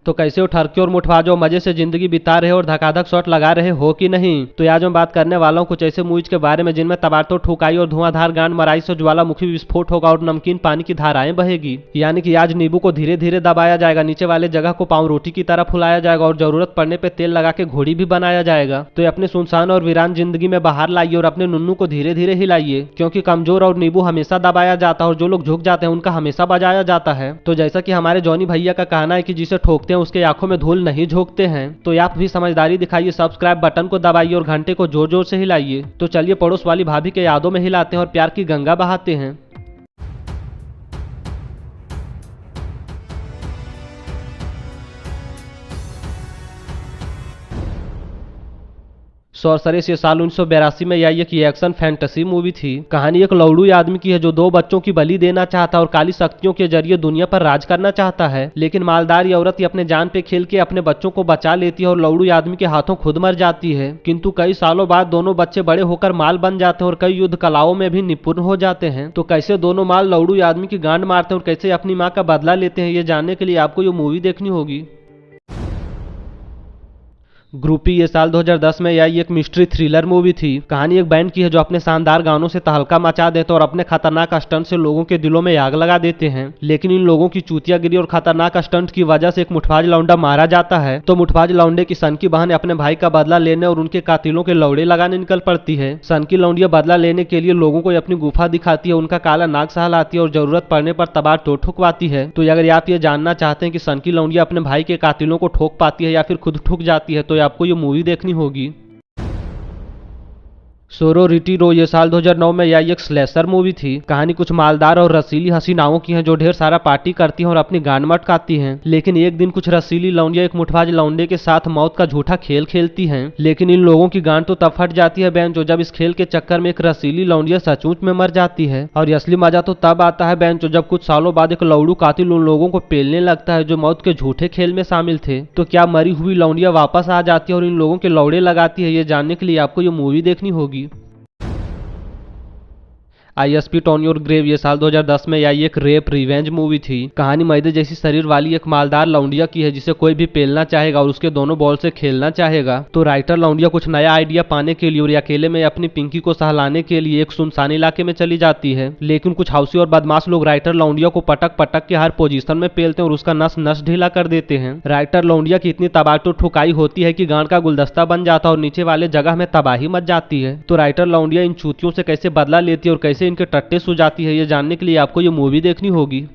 तो कैसे वो ठरके और मुठबाजों मजे से जिंदगी बिता रहे और धकाधक शॉट लगा रहे हो कि नहीं। तो आज मैं बात करने वाला हूँ कुछ ऐसे मूवीज के बारे में जिनमें तबाड़तोड़ ठुकाई और धुआंधार गांड मराई से ज्वालामुखी विस्फोट होगा और नमकीन पानी की धाराएं बहेगी। यानी कि आज नींबू को धीरे धीरे दबाया जाएगा, नीचे वाले जगह को पाँव रोटी की तरह फुलाया जाएगा और जरूरत पड़ने पर तेल लगा के घोड़ी भी बनाया जाएगा। तो अपने सुनसान और वीरान जिंदगी में बाहर लाइए और अपने नुन्नू को धीरे धीरे हिलाइए, क्योंकि कमजोर और नींबू हमेशा दबाया जाता है और जो लोग झुक जाते हैं उनका हमेशा बजाया जाता है। तो जैसा कि हमारे जॉनी भैया का कहना है कि जिसे ठोकते हैं उसके आंखों में धूल नहीं झोंकते हैं, तो आप भी समझदारी दिखाइए, सब्सक्राइब बटन को दबाइए और घंटे को जोर जोर से हिलाइए। तो चलिए पड़ोस वाली भाभी के यादों में हिलाते हैं और प्यार की गंगा बहाते हैं। सॉर्सरेस ये साल 1982 में आई एक एक्शन फैंटेसी मूवी थी। कहानी एक लौड़ू आदमी की है जो 2 बच्चों की बलि देना चाहता है और काली शक्तियों के जरिए दुनिया पर राज करना चाहता है, लेकिन मालदार ये औरत अपने जान पे खेल के अपने बच्चों को बचा लेती है और लौड़ू आदमी के हाथों खुद मर जाती है। किंतु कई सालों बाद दोनों बच्चे बड़े होकर माल बन जाते हैं और कई युद्ध कलाओं में भी निपुण हो जाते हैं। तो कैसे दोनों माल लौड़ू आदमी की गांड मारते हैं और कैसे अपनी माँ का बदला लेते हैं, ये जानने के लिए आपको ये मूवी देखनी होगी। ग्रुपी ये साल 2010 में आई एक मिस्ट्री थ्रिलर मूवी थी। कहानी एक बैंड की है जो अपने शानदार गानों से तहलका मचा देते और अपने खतरनाक स्टंट से लोगों के दिलों में आग लगा देते हैं। लेकिन इन लोगों की चूतियागिरी और खतरनाक स्टंट की वजह से एक मुठबाज लौंडा मारा जाता है। तो मुठबाज लौंडे की सनकी बहन अपने भाई का बदला लेने और उनके कातिलों के लौड़े लगाने निकल पड़ती है। सनकी लौंडिया बदला लेने के लिए लोगों को अपनी गुफा दिखाती है, उनका काला नाग सहलाती है और जरूरत पड़ने पर तबार तोड़ ठुकवाती है। तो अगर आप ये जानना चाहते हैं कि सनकी लौंडिया अपने भाई के कातिलों को ठोक पाती है या फिर खुद ठुक जाती है, तो आपको ये मूवी देखनी होगी। सोरोरिटी रो ये साल 2009 में आई एक स्लेशर मूवी थी। कहानी कुछ मालदार और रसीली हसीनाओं की है जो ढेर सारा पार्टी करती हैं और अपनी गांड मटकाती हैं। लेकिन एक दिन कुछ रसीली लौंडिया एक मुठबाज लौंडे के साथ मौत का झूठा खेल खेलती हैं। लेकिन इन लोगों की गांड तो तब फट जाती है बैंचो जब इस खेल के चक्कर में एक रसीली लौंडिया सचमुच में मर जाती है। और असली मजा तो तब आता है बैंचो जब कुछ सालों बाद एक लौड़ू कातिल उन लोगों को पेलने लगता है जो मौत के झूठे खेल में शामिल थे। तो क्या मरी हुई लौंडिया वापस आ जाती है और इन लोगों के लौड़े लगाती है, ये जानने के लिए आपको ये मूवी देखनी होगी। ISP टोनी और ग्रेव ये साल 2010 में आई एक रेप रिवेंज मूवी थी। कहानी मैदे जैसी शरीर वाली एक मालदार लौंडिया की है जिसे कोई भी पेलना चाहेगा और उसके दोनों बॉल से खेलना चाहेगा। तो राइटर लौंडिया कुछ नया आइडिया पाने के लिए और अकेले में अपनी पिंकी को सहलाने के लिए एक सुनसान इलाके में चली जाती है। लेकिन कुछ हाउसी और बदमाश लोग राइटर लौंडिया को पटक पटक के हर पोजीशन में पेलते हैं और उसका नस नस ढीला कर देते हैं। राइटर लौंडिया की इतनी तबादो ठुकाई होती है कि गांड का गुलदस्ता बन जाता है और नीचे वाले जगह में तबाही मच जाती है। तो राइटर लौंडिया इन चूतियों से कैसे बदला लेती है और कैसे इनके टट्टे सुझाती है, ये जानने के लिए आपको ये मूवी देखनी होगी।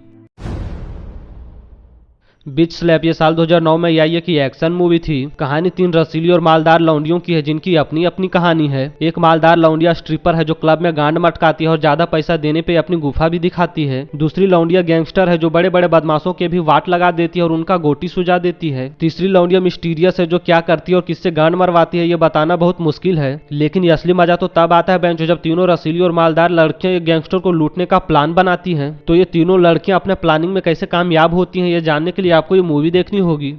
बिच स्लैप ये साल 2009 में आई एक एक्शन मूवी थी। कहानी 3 रसीली और मालदार लौंडियों की है जिनकी अपनी अपनी कहानी है। एक मालदार लौंडिया स्ट्रिपर है जो क्लब में गांड मटकाती है और ज्यादा पैसा देने पे अपनी गुफा भी दिखाती है। दूसरी लौंडिया गैंगस्टर है जो बड़े बड़े बदमाशों के भी वाट लगा देती है और उनका गोटी सुझा देती है। तीसरी लौंडिया मिस्टीरियस है जो क्या करती है और किससे गांड मरवाती है ये बताना बहुत मुश्किल है। लेकिन असली मजा तो तब आता है बेंचो जब तीनों रसीली और मालदार लड़कियां एक गैंगस्टर को लूटने का प्लान बनाती हैं। तो ये तीनों लड़कियां अपने प्लानिंग में कैसे कामयाब होती हैं, ये जानने के लिए आपको ये मूवी देखनी होगी।